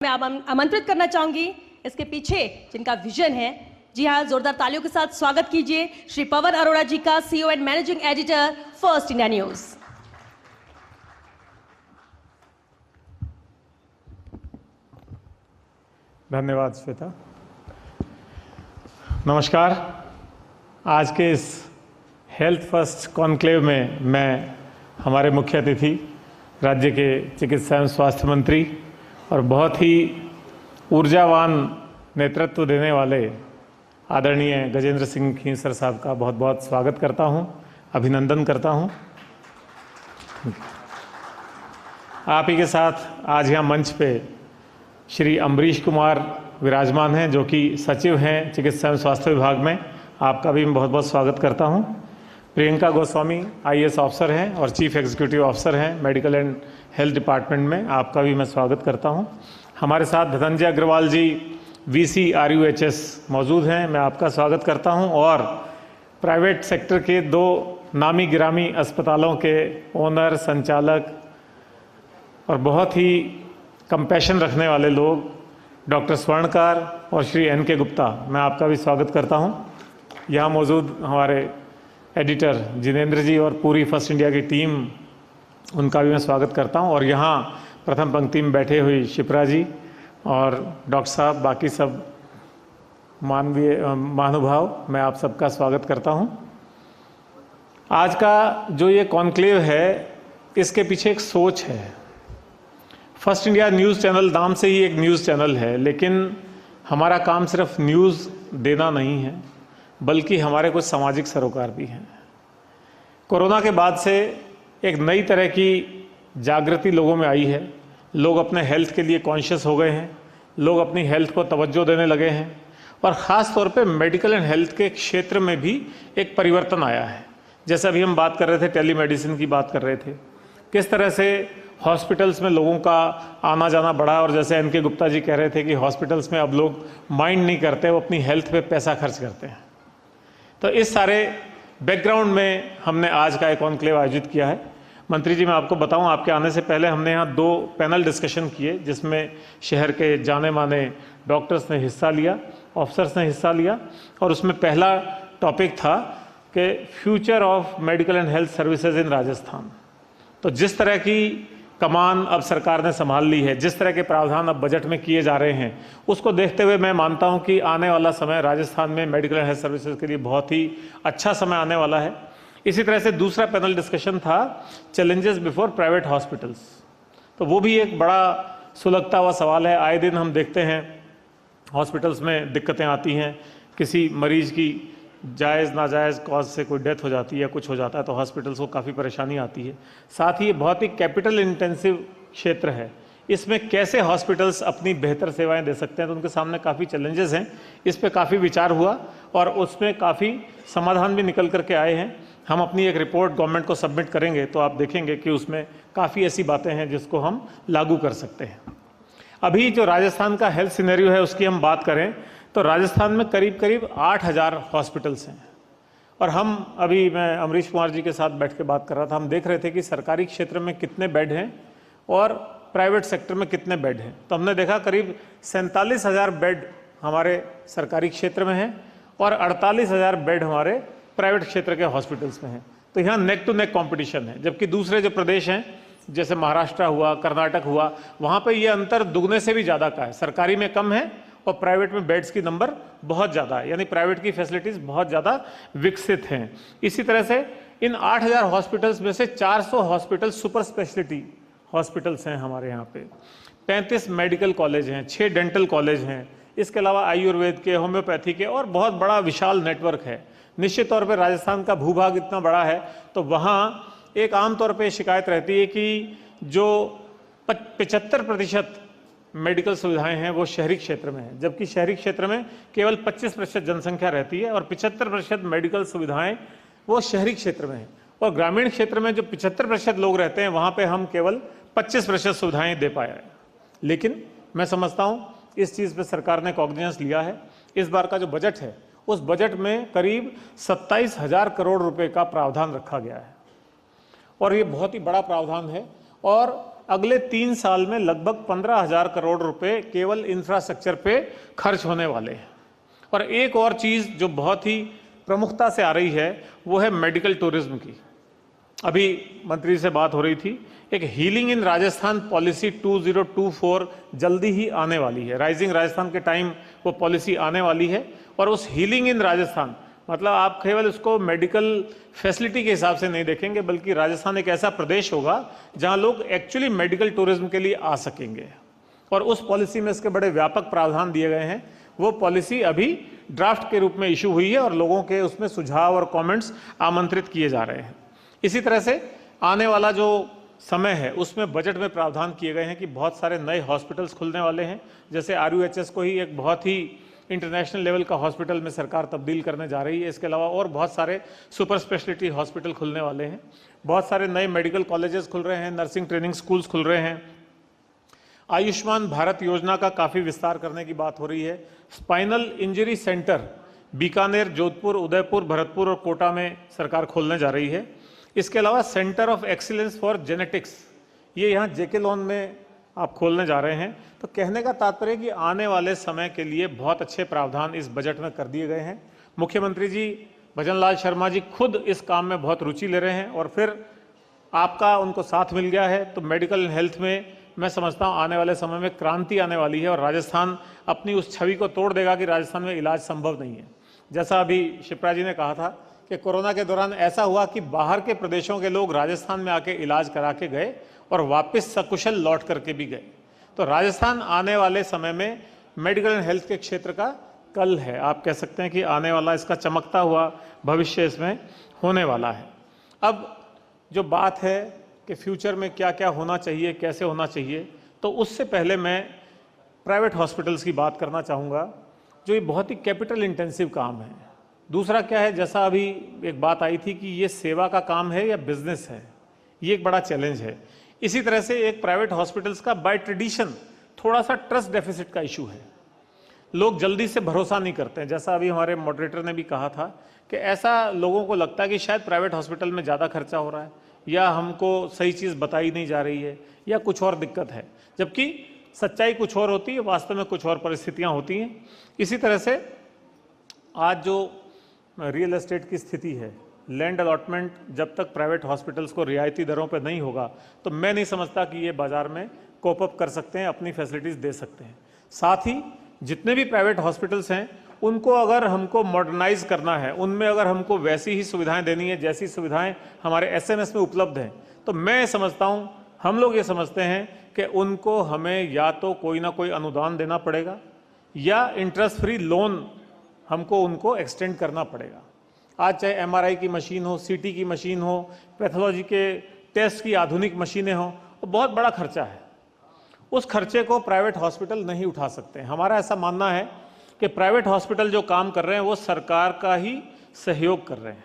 मैं आमंत्रित करना चाहूंगी इसके पीछे जिनका विजन है। जी हाँ, जोरदार तालियों के साथ स्वागत कीजिए श्री पवन अरोड़ा जी का, CEO and managing editor, first India news. धन्यवाद श्वेता। नमस्कार। आज के इस हेल्थ फर्स्ट कॉन्क्लेव में मैं हमारे मुख्य अतिथि राज्य के चिकित्सा एवं स्वास्थ्य मंत्री और बहुत ही ऊर्जावान नेतृत्व देने वाले आदरणीय गजेंद्र सिंह खींसर साहब का बहुत बहुत स्वागत करता हूं, अभिनंदन करता हूं। आप ही के साथ आज यहाँ मंच पे श्री अम्बरीश कुमार विराजमान हैं, जो कि सचिव हैं चिकित्सा एवं स्वास्थ्य विभाग में। आपका भी मैं बहुत बहुत स्वागत करता हूं। प्रियंका गोस्वामी आईएएस ऑफिसर हैं और चीफ एग्जीक्यूटिव ऑफिसर हैं मेडिकल एंड हेल्थ डिपार्टमेंट में। आपका भी मैं स्वागत करता हूं। हमारे साथ धनंजय अग्रवाल जी वीसी RUHS मौजूद हैं, मैं आपका स्वागत करता हूं। और प्राइवेट सेक्टर के दो नामी गिरामी अस्पतालों के ओनर, संचालक और बहुत ही कंपैशन रखने वाले लोग डॉक्टर स्वर्णकार और श्री NK गुप्ता, मैं आपका भी स्वागत करता हूं। यहाँ मौजूद हमारे एडिटर जिनेंद्र जी और पूरी फर्स्ट इंडिया की टीम, उनका भी मैं स्वागत करता हूं। और यहाँ प्रथम पंक्ति में बैठे हुई शिप्रा जी और डॉक्टर साहब, बाकी सब मानवीय महानुभाव, मैं आप सबका स्वागत करता हूं। आज का जो ये कॉन्क्लेव है, इसके पीछे एक सोच है। फर्स्ट इंडिया न्यूज़ चैनल नाम से ही एक न्यूज़ चैनल है, लेकिन हमारा काम सिर्फ न्यूज़ देना नहीं है, बल्कि हमारे कुछ सामाजिक सरोकार भी हैं। कोरोना के बाद से एक नई तरह की जागृति लोगों में आई है। लोग अपने हेल्थ के लिए कॉन्शियस हो गए हैं, लोग अपनी हेल्थ को तवज्जो देने लगे हैं और ख़ास तौर पे मेडिकल एंड हेल्थ के क्षेत्र में भी एक परिवर्तन आया है। जैसे अभी हम बात कर रहे थे, टेलीमेडिसिन की बात कर रहे थे, किस तरह से हॉस्पिटल्स में लोगों का आना जाना बढ़ा। और जैसे NK गुप्ता जी कह रहे थे कि हॉस्पिटल्स में अब लोग माइंड नहीं करते, वो अपनी हेल्थ पे पैसा खर्च करते हैं। तो इस सारे बैकग्राउंड में हमने आज का एक कॉन्क्लेव आयोजित किया है। मंत्री जी, मैं आपको बताऊं, आपके आने से पहले हमने यहाँ 2 पैनल डिस्कशन किए, जिसमें शहर के जाने माने डॉक्टर्स ने हिस्सा लिया, ऑफिसर्स ने हिस्सा लिया। और उसमें पहला टॉपिक था कि future of medical and health services in Rajasthan. तो जिस तरह की कमान अब सरकार ने संभाल ली है, जिस तरह के प्रावधान अब बजट में किए जा रहे हैं, उसको देखते हुए मैं मानता हूं कि आने वाला समय राजस्थान में मेडिकल एंड हेल्थ सर्विसेज के लिए बहुत ही अच्छा समय आने वाला है। इसी तरह से दूसरा पैनल डिस्कशन था चैलेंजेस बिफोर प्राइवेट हॉस्पिटल्स। तो वो भी एक बड़ा सुलगता हुआ सवाल है। आए दिन हम देखते हैं हॉस्पिटल्स में दिक्कतें आती हैं, किसी मरीज की जायज़ नाजायज़ कॉज से कोई डेथ हो जाती है, कुछ हो जाता है, तो हॉस्पिटल्स को काफ़ी परेशानी आती है। साथ ही ये बहुत ही कैपिटल इंटेंसिव क्षेत्र है, इसमें कैसे हॉस्पिटल्स अपनी बेहतर सेवाएं दे सकते हैं, तो उनके सामने काफ़ी चैलेंजेस हैं। इस पे काफ़ी विचार हुआ और उसमें काफ़ी समाधान भी निकल करके आए हैं। हम अपनी एक रिपोर्ट गवर्नमेंट को सबमिट करेंगे, तो आप देखेंगे कि उसमें काफ़ी ऐसी बातें हैं जिसको हम लागू कर सकते हैं। अभी जो राजस्थान का हेल्थ सिनेरियो है, उसकी हम बात करें तो राजस्थान में करीब करीब 8000 हॉस्पिटल्स हैं। और हम अभी, मैं अम्बरीश कुमार जी के साथ बैठ के बात कर रहा था, हम देख रहे थे कि सरकारी क्षेत्र में कितने बेड हैं और प्राइवेट सेक्टर में कितने बेड हैं। तो हमने देखा करीब 47,000 बेड हमारे सरकारी क्षेत्र में हैं और 48,000 बेड हमारे प्राइवेट क्षेत्र के हॉस्पिटल्स में हैं। तो यहाँ नेक टू नेक कॉम्पिटिशन है। जबकि दूसरे जो प्रदेश हैं, जैसे महाराष्ट्र हुआ, कर्नाटक हुआ, वहाँ पे ये अंतर दुगने से भी ज़्यादा का है। सरकारी में कम है और प्राइवेट में बेड्स की नंबर बहुत ज़्यादा है, यानी प्राइवेट की फैसिलिटीज़ बहुत ज़्यादा विकसित हैं। इसी तरह से इन 8000 हॉस्पिटल्स में से 400 हॉस्पिटल सुपर स्पेशलिटी हॉस्पिटल्स हैं हमारे यहाँ पे। 35 मेडिकल कॉलेज हैं, 6 डेंटल कॉलेज हैं, इसके अलावा आयुर्वेद के, होम्योपैथी के, और बहुत बड़ा विशाल नेटवर्क है। निश्चित तौर पर राजस्थान का भूभाग इतना बड़ा है, तो वहाँ एक आमतौर पर शिकायत रहती है कि जो 75% मेडिकल सुविधाएं हैं वो शहरी क्षेत्र में है, जबकि शहरी क्षेत्र में केवल 25% जनसंख्या रहती है और 75% मेडिकल सुविधाएं वो शहरी क्षेत्र में है। और ग्रामीण क्षेत्र में जो 75% लोग रहते हैं, वहाँ पे हम केवल 25% सुविधाएं दे पाए हैं। लेकिन मैं समझता हूँ इस चीज़ पे सरकार ने कॉग्निजेंस लिया है। इस बार का जो बजट है, उस बजट में करीब 27,000 करोड़ रुपए का प्रावधान रखा गया है और ये बहुत ही बड़ा प्रावधान है। और अगले 3 साल में लगभग 15,000 करोड़ रुपए केवल इंफ्रास्ट्रक्चर पे खर्च होने वाले हैं। और एक और चीज़ जो बहुत ही प्रमुखता से आ रही है वो है मेडिकल टूरिज्म की। अभी मंत्री से बात हो रही थी, एक हीलिंग इन राजस्थान पॉलिसी 2024 जल्दी ही आने वाली है। राइजिंग राजस्थान के टाइम वो पॉलिसी आने वाली है। और उस हीलिंग इन राजस्थान मतलब आप केवल उसको मेडिकल फैसिलिटी के हिसाब से नहीं देखेंगे, बल्कि राजस्थान एक ऐसा प्रदेश होगा जहां लोग एक्चुअली मेडिकल टूरिज्म के लिए आ सकेंगे। और उस पॉलिसी में इसके बड़े व्यापक प्रावधान दिए गए हैं। वो पॉलिसी अभी ड्राफ्ट के रूप में इशू हुई है और लोगों के उसमें सुझाव और कमेंट्स आमंत्रित किए जा रहे हैं। इसी तरह से आने वाला जो समय है उसमें बजट में प्रावधान किए गए हैं कि बहुत सारे नए हॉस्पिटल्स खुलने वाले हैं। जैसे RUHS को ही एक बहुत ही इंटरनेशनल लेवल का हॉस्पिटल में सरकार तब्दील करने जा रही है। इसके अलावा और बहुत सारे सुपर स्पेशलिटी हॉस्पिटल खुलने वाले हैं। बहुत सारे नए मेडिकल कॉलेजेस खुल रहे हैं, नर्सिंग ट्रेनिंग स्कूल्स खुल रहे हैं। आयुष्मान भारत योजना का काफ़ी विस्तार करने की बात हो रही है। Spinal injury centre Bikaner, Jodhpur, Udaipur, Bharatpur और कोटा में सरकार खोलने जा रही है। इसके अलावा centre of excellence for genetics ये यहाँ JK लॉन में आप खोलने जा रहे हैं। तो कहने का तात्पर्य कि आने वाले समय के लिए बहुत अच्छे प्रावधान इस बजट में कर दिए गए हैं। मुख्यमंत्री जी भजनलाल शर्मा जी खुद इस काम में बहुत रुचि ले रहे हैं और फिर आपका उनको साथ मिल गया है। तो मेडिकल एंड हेल्थ में मैं समझता हूँ आने वाले समय में क्रांति आने वाली है और राजस्थान अपनी उस छवि को तोड़ देगा कि राजस्थान में इलाज संभव नहीं है। जैसा अभी शिप्रा जी ने कहा था कि कोरोना के दौरान ऐसा हुआ कि बाहर के प्रदेशों के लोग राजस्थान में आके इलाज करा के गए और वापस सकुशल लौट करके भी गए। तो राजस्थान आने वाले समय में मेडिकल एंड हेल्थ के क्षेत्र का कल है। आप कह सकते हैं कि आने वाला इसका चमकता हुआ भविष्य इसमें होने वाला है। अब जो बात है कि फ्यूचर में क्या क्या होना चाहिए, कैसे होना चाहिए, तो उससे पहले मैं प्राइवेट हॉस्पिटल्स की बात करना चाहूँगा, जो ये बहुत ही कैपिटल इंटेंसिव काम है। दूसरा क्या है, जैसा अभी एक बात आई थी कि ये सेवा का काम है या बिजनेस है, ये एक बड़ा चैलेंज है। इसी तरह से एक प्राइवेट हॉस्पिटल्स का बाय ट्रेडिशन थोड़ा सा ट्रस्ट डेफिसिट का इशू है। लोग जल्दी से भरोसा नहीं करते हैं। जैसा अभी हमारे मॉडरेटर ने भी कहा था कि ऐसा लोगों को लगता है कि शायद प्राइवेट हॉस्पिटल में ज़्यादा खर्चा हो रहा है या हमको सही चीज़ बताई नहीं जा रही है या कुछ और दिक्कत है, जबकि सच्चाई कुछ और होती है, वास्तव में कुछ और परिस्थितियाँ होती हैं। इसी तरह से आज जो रियल एस्टेट की स्थिति है, लैंड अलॉटमेंट जब तक प्राइवेट हॉस्पिटल्स को रियायती दरों पर नहीं होगा तो मैं नहीं समझता कि ये बाज़ार में कोप अप कर सकते हैं, अपनी फैसिलिटीज़ दे सकते हैं। साथ ही जितने भी प्राइवेट हॉस्पिटल्स हैं उनको अगर हमको मॉडर्नाइज करना है, उनमें अगर हमको वैसी ही सुविधाएं देनी है जैसी सुविधाएं हमारे SMS में उपलब्ध हैं, तो मैं समझता हूं, हम लोग ये समझते हैं कि उनको हमें या तो कोई ना कोई अनुदान देना पड़ेगा या इंटरेस्ट फ्री लोन हमको उनको एक्सटेंड करना पड़ेगा। आज चाहे MRI की मशीन हो, CT की मशीन हो, पैथोलॉजी के टेस्ट की आधुनिक मशीनें हों, वो बहुत बड़ा खर्चा है। उस खर्चे को प्राइवेट हॉस्पिटल नहीं उठा सकते। हमारा ऐसा मानना है कि प्राइवेट हॉस्पिटल जो काम कर रहे हैं वो सरकार का ही सहयोग कर रहे हैं।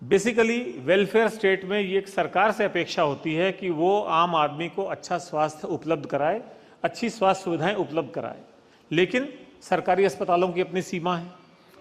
बेसिकली वेलफेयर स्टेट में ये एक सरकार से अपेक्षा होती है कि वो आम आदमी को अच्छा स्वास्थ्य उपलब्ध कराए, अच्छी स्वास्थ्य सुविधाएं उपलब्ध कराए। लेकिन सरकारी अस्पतालों की अपनी सीमा है,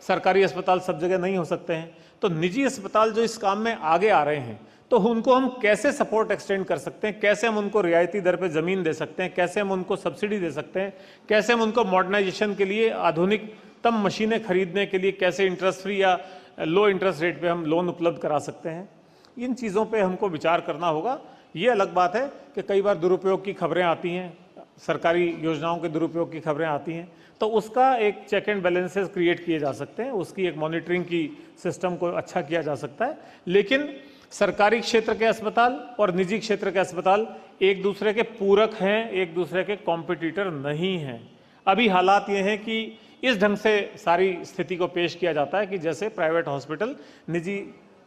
सरकारी अस्पताल सब जगह नहीं हो सकते हैं। तो निजी अस्पताल जो इस काम में आगे आ रहे हैं, तो उनको हम कैसे सपोर्ट एक्सटेंड कर सकते हैं, कैसे हम उनको रियायती दर पे ज़मीन दे सकते हैं, कैसे हम उनको सब्सिडी दे सकते हैं, कैसे हम उनको मॉडर्नाइजेशन के लिए आधुनिकतम मशीनें खरीदने के लिए कैसे इंटरेस्ट फ्री या लो इंटरेस्ट रेट पे हम लोन उपलब्ध करा सकते हैं। इन चीज़ों पे हमको विचार करना होगा। ये अलग बात है कि कई बार दुरुपयोग की खबरें आती हैं, सरकारी योजनाओं के दुरुपयोग की खबरें आती हैं, तो उसका एक चेक एंड बैलेंसेस क्रिएट किए जा सकते हैं, उसकी एक मॉनिटरिंग की सिस्टम को अच्छा किया जा सकता है। लेकिन सरकारी क्षेत्र के अस्पताल और निजी क्षेत्र के अस्पताल एक दूसरे के पूरक हैं, एक दूसरे के कॉम्पिटिटर नहीं हैं। अभी हालात ये हैं कि इस ढंग से सारी स्थिति को पेश किया जाता है कि जैसे प्राइवेट हॉस्पिटल, निजी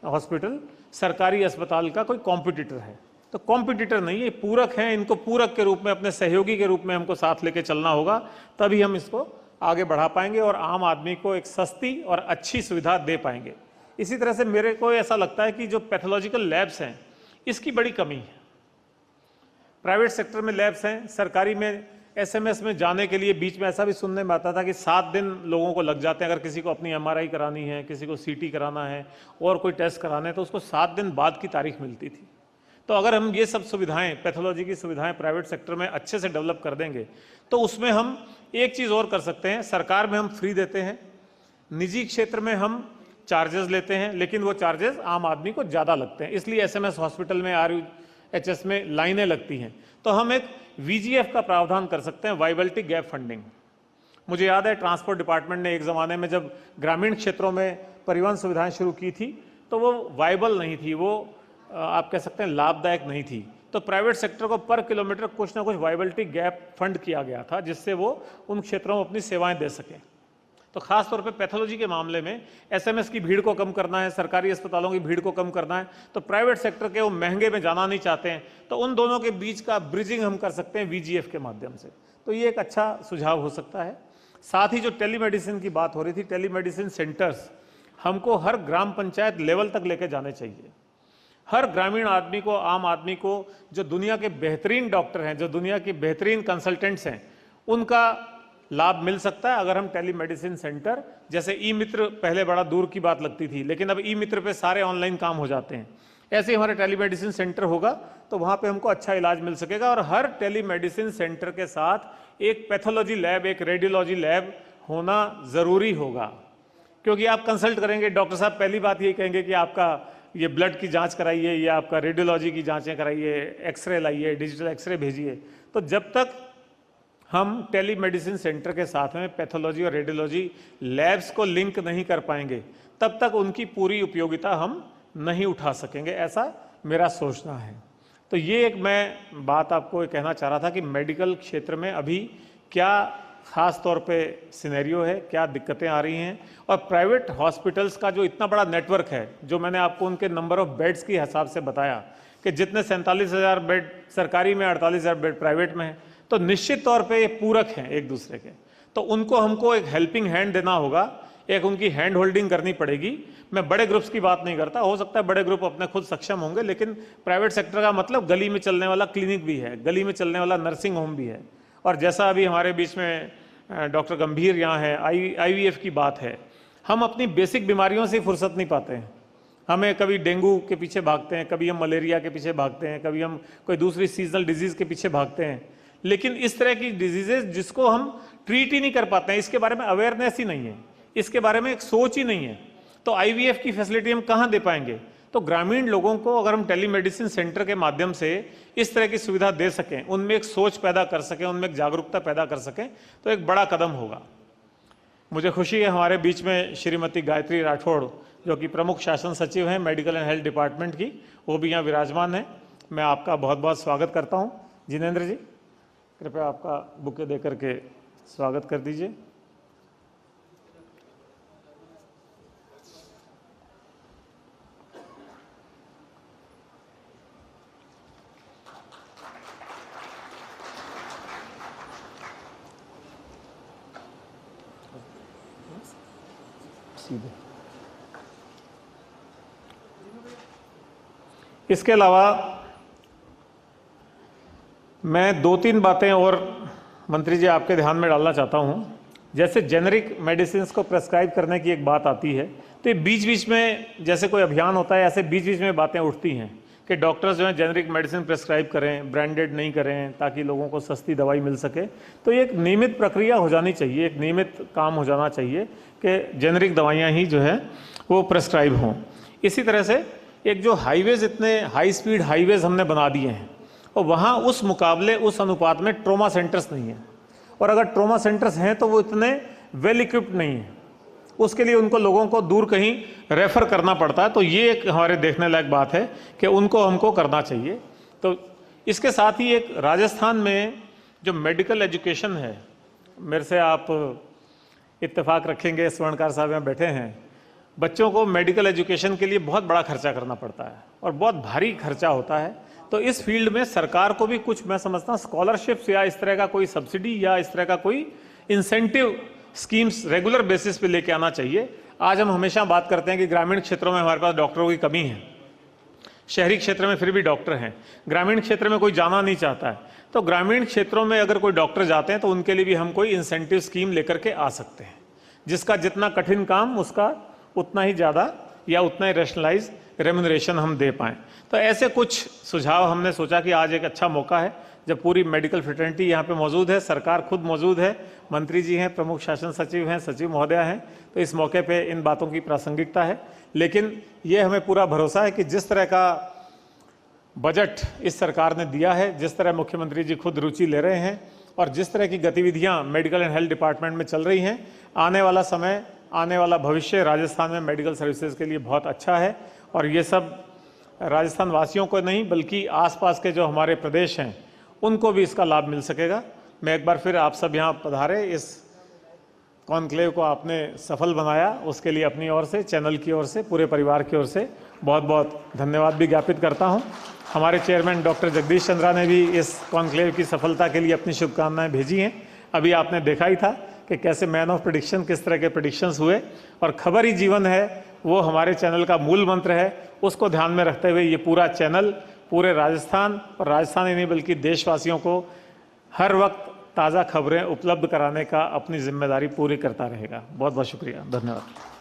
हॉस्पिटल सरकारी अस्पताल का कोई कॉम्पिटिटर है। तो कॉम्पिटिटर नहीं है, पूरक हैं। इनको पूरक के रूप में, अपने सहयोगी के रूप में हमको साथ लेके चलना होगा, तभी हम इसको आगे बढ़ा पाएंगे और आम आदमी को एक सस्ती और अच्छी सुविधा दे पाएंगे। इसी तरह से मेरे को ऐसा लगता है कि जो पैथोलॉजिकल लैब्स हैं इसकी बड़ी कमी है। प्राइवेट सेक्टर में लैब्स हैं, सरकारी में SMS में जाने के लिए बीच में ऐसा भी सुनने में आता था कि 7 दिन लोगों को लग जाते हैं। अगर किसी को अपनी MRI करानी है, किसी को CT कराना है और कोई टेस्ट कराना है, तो उसको 7 दिन बाद की तारीख मिलती थी। तो अगर हम ये सब सुविधाएं, पैथोलॉजी की सुविधाएं प्राइवेट सेक्टर में अच्छे से डेवलप कर देंगे तो उसमें हम एक चीज़ और कर सकते हैं, सरकार में हम फ्री देते हैं, निजी क्षेत्र में हम चार्जेस लेते हैं, लेकिन वो चार्जेस आम आदमी को ज़्यादा लगते हैं, इसलिए एसएमएस हॉस्पिटल में, आरयूएचएस में लाइनें लगती हैं। तो हम एक वीजीएफ का प्रावधान कर सकते हैं, वाइबिलिटी गैप फंडिंग। मुझे याद है ट्रांसपोर्ट डिपार्टमेंट ने एक ज़माने में जब ग्रामीण क्षेत्रों में परिवहन सुविधाएं शुरू की थी तो वो वाइबल नहीं थी, वो आप कह सकते हैं लाभदायक नहीं थी। तो प्राइवेट सेक्टर को पर किलोमीटर कुछ ना कुछ वाइबिलिटी गैप फंड किया गया था, जिससे वो उन क्षेत्रों में अपनी सेवाएं दे सकें। तो खास तौर पे पैथोलॉजी के मामले में एसएमएस की भीड़ को कम करना है, सरकारी अस्पतालों की भीड़ को कम करना है, तो प्राइवेट सेक्टर के वो महंगे में जाना नहीं चाहते हैं, तो उन दोनों के बीच का ब्रिजिंग हम कर सकते हैं वीजीएफ के माध्यम से। तो ये एक अच्छा सुझाव हो सकता है। साथ ही जो टेलीमेडिसिन की बात हो रही थी, टेलीमेडिसिन सेंटर्स हमको हर ग्राम पंचायत लेवल तक लेके जाने चाहिए। हर ग्रामीण आदमी को, आम आदमी को, जो दुनिया के बेहतरीन डॉक्टर हैं, जो दुनिया के बेहतरीन कंसल्टेंट्स हैं, उनका लाभ मिल सकता है अगर हम टेलीमेडिसिन सेंटर, जैसे ई मित्र पहले बड़ा दूर की बात लगती थी, लेकिन अब ई मित्र पे सारे ऑनलाइन काम हो जाते हैं, ऐसे ही हमारे टेलीमेडिसिन सेंटर होगा तो वहाँ पे हमको अच्छा इलाज मिल सकेगा। और हर टेलीमेडिसिन सेंटर के साथ एक पैथोलॉजी लैब, एक रेडियोलॉजी लैब होना ज़रूरी होगा, क्योंकि आप कंसल्ट करेंगे, डॉक्टर साहब पहली बात यही कहेंगे कि आपका ये ब्लड की जांच कराइए, या आपका रेडियोलॉजी की जांचें कराइए, एक्सरे लाइए, डिजिटल एक्सरे भेजिए। तो जब तक हम टेलीमेडिसिन सेंटर के साथ में पैथोलॉजी और रेडियोलॉजी लैब्स को लिंक नहीं कर पाएंगे, तब तक उनकी पूरी उपयोगिता हम नहीं उठा सकेंगे, ऐसा मेरा सोचना है। तो ये एक मैं बात आपको कहना चाह रहा था कि मेडिकल क्षेत्र में अभी क्या खास तौर पे सिनेरियो है, क्या दिक्कतें आ रही हैं, और प्राइवेट हॉस्पिटल्स का जो इतना बड़ा नेटवर्क है, जो मैंने आपको उनके नंबर ऑफ बेड्स के हिसाब से बताया कि जितने 47,000 बेड सरकारी में, 48,000 बेड प्राइवेट में है, तो निश्चित तौर पे ये पूरक हैं एक दूसरे के। तो उनको हमको एक हेल्पिंग हैंड देना होगा, एक उनकी हैंड होल्डिंग करनी पड़ेगी। मैं बड़े ग्रुप्स की बात नहीं करता, हो सकता है बड़े ग्रुप अपने खुद सक्षम होंगे, लेकिन प्राइवेट सेक्टर का मतलब गली में चलने वाला क्लिनिक भी है, गली में चलने वाला नर्सिंग होम भी है। और जैसा अभी हमारे बीच में डॉक्टर गंभीर यहाँ है, आईवीएफ की बात है, हम अपनी बेसिक बीमारियों से फुर्सत नहीं पाते हैं। हमें कभी डेंगू के पीछे भागते हैं, कभी हम मलेरिया के पीछे भागते हैं, कभी हम कोई दूसरी सीजनल डिजीज़ के पीछे भागते हैं, लेकिन इस तरह की डिजीजेज जिसको हम ट्रीट ही नहीं कर पाते हैं, इसके बारे में अवेयरनेस ही नहीं है, इसके बारे में एक सोच ही नहीं है, तो आईवीएफ की फैसिलिटी हम कहाँ दे पाएंगे। तो ग्रामीण लोगों को अगर हम टेलीमेडिसिन सेंटर के माध्यम से इस तरह की सुविधा दे सकें, उनमें एक सोच पैदा कर सकें, उनमें एक जागरूकता पैदा कर सकें, तो एक बड़ा कदम होगा। मुझे खुशी है हमारे बीच में श्रीमती गायत्री राठौड़, जो कि प्रमुख शासन सचिव हैं मेडिकल एंड हेल्थ डिपार्टमेंट की, वो भी यहाँ विराजमान हैं। मैं आपका बहुत बहुत स्वागत करता हूँ। जिनेंद्र जी, कृपया आपका बुके दे करके स्वागत कर दीजिए। इसके अलावा मैं 2-3 बातें और मंत्री जी आपके ध्यान में डालना चाहता हूं। जैसे जेनरिक मेडिसिन को प्रेस्क्राइब करने की एक बात आती है, तो ये बीच बीच में जैसे कोई अभियान होता है, ऐसे बीच बीच में बातें उठती हैं कि डॉक्टर्स जो है जेनरिक मेडिसिन प्रेस्क्राइब करें, ब्रांडेड नहीं करें, ताकि लोगों को सस्ती दवाई मिल सके। तो ये एक नियमित प्रक्रिया हो जानी चाहिए, एक नियमित काम हो जाना चाहिए कि जेनरिक दवाइयाँ ही जो है वो प्रेस्क्राइब हों। इसी तरह से एक जो हाईवेज़, इतने हाई स्पीड हाईवेज़ हमने बना दिए हैं, और वहाँ उस मुकाबले, उस अनुपात में ट्रॉमा सेंटर्स नहीं हैं, और अगर ट्रॉमा सेंटर्स हैं तो वो इतने वेल इक्विप्ड नहीं हैं, उसके लिए उनको लोगों को दूर कहीं रेफ़र करना पड़ता है। तो ये एक हमारे देखने लायक बात है कि उनको हमको करना चाहिए। तो इसके साथ ही एक राजस्थान में जो मेडिकल एजुकेशन है, मेरे से आप इत्तेफाक रखेंगे, स्वर्णकार साहब यहाँ बैठे हैं, बच्चों को मेडिकल एजुकेशन के लिए बहुत बड़ा खर्चा करना पड़ता है और बहुत भारी खर्चा होता है। तो इस फील्ड में सरकार को भी कुछ, मैं समझता हूँ, स्कॉलरशिप्स या इस तरह का कोई सब्सिडी या इस तरह का कोई इंसेंटिव स्कीम्स रेगुलर बेसिस पे लेके आना चाहिए। आज हम हमेशा बात करते हैं कि ग्रामीण क्षेत्रों में हमारे पास डॉक्टरों की कमी है, शहरी क्षेत्र में फिर भी डॉक्टर हैं, ग्रामीण क्षेत्र में कोई जाना नहीं चाहता है। तो ग्रामीण क्षेत्रों में अगर कोई डॉक्टर जाते हैं तो उनके लिए भी हम कोई इंसेंटिव स्कीम लेकर के आ सकते हैं, जिसका जितना कठिन काम उसका उतना ही ज़्यादा या उतना ही रैशनलाइज रेम्यूनरेशन हम दे पाएँ। तो ऐसे कुछ सुझाव हमने सोचा कि आज एक अच्छा मौका है जब पूरी मेडिकल फ्रेटर्निटी यहाँ पे मौजूद है, सरकार खुद मौजूद है, मंत्री जी हैं, प्रमुख शासन सचिव हैं, सचिव महोदया हैं, तो इस मौके पे इन बातों की प्रासंगिकता है। लेकिन ये हमें पूरा भरोसा है कि जिस तरह का बजट इस सरकार ने दिया है, जिस तरह मुख्यमंत्री जी खुद रुचि ले रहे हैं और जिस तरह की गतिविधियां मेडिकल एंड हेल्थ डिपार्टमेंट में चल रही हैं, आने वाला समय, आने वाला भविष्य राजस्थान में मेडिकल सर्विसेज के लिए बहुत अच्छा है। और ये सब राजस्थान वासियों को नहीं बल्कि आसपास के जो हमारे प्रदेश हैं उनको भी इसका लाभ मिल सकेगा। मैं एक बार फिर आप सब यहाँ पधारे, इस कॉन्क्लेव को आपने सफल बनाया, उसके लिए अपनी ओर से, चैनल की ओर से, पूरे परिवार की ओर से बहुत बहुत धन्यवाद भी ज्ञापित करता हूँ। हमारे चेयरमैन डॉक्टर जगदीश चंद्रा ने भी इस कॉन्क्लेव की सफलता के लिए अपनी शुभकामनाएं भेजी हैं। अभी आपने देखा ही था कि कैसे मैन ऑफ प्रेडिक्शन, किस तरह के प्रेडिक्शंस हुए, और खबर ही जीवन है वो हमारे चैनल का मूल मंत्र है। उसको ध्यान में रखते हुए ये पूरा चैनल पूरे राजस्थान और राजस्थान ही नहीं बल्कि देशवासियों को हर वक्त ताज़ा खबरें उपलब्ध कराने का अपनी जिम्मेदारी पूरी करता रहेगा। बहुत बहुत शुक्रिया, धन्यवाद।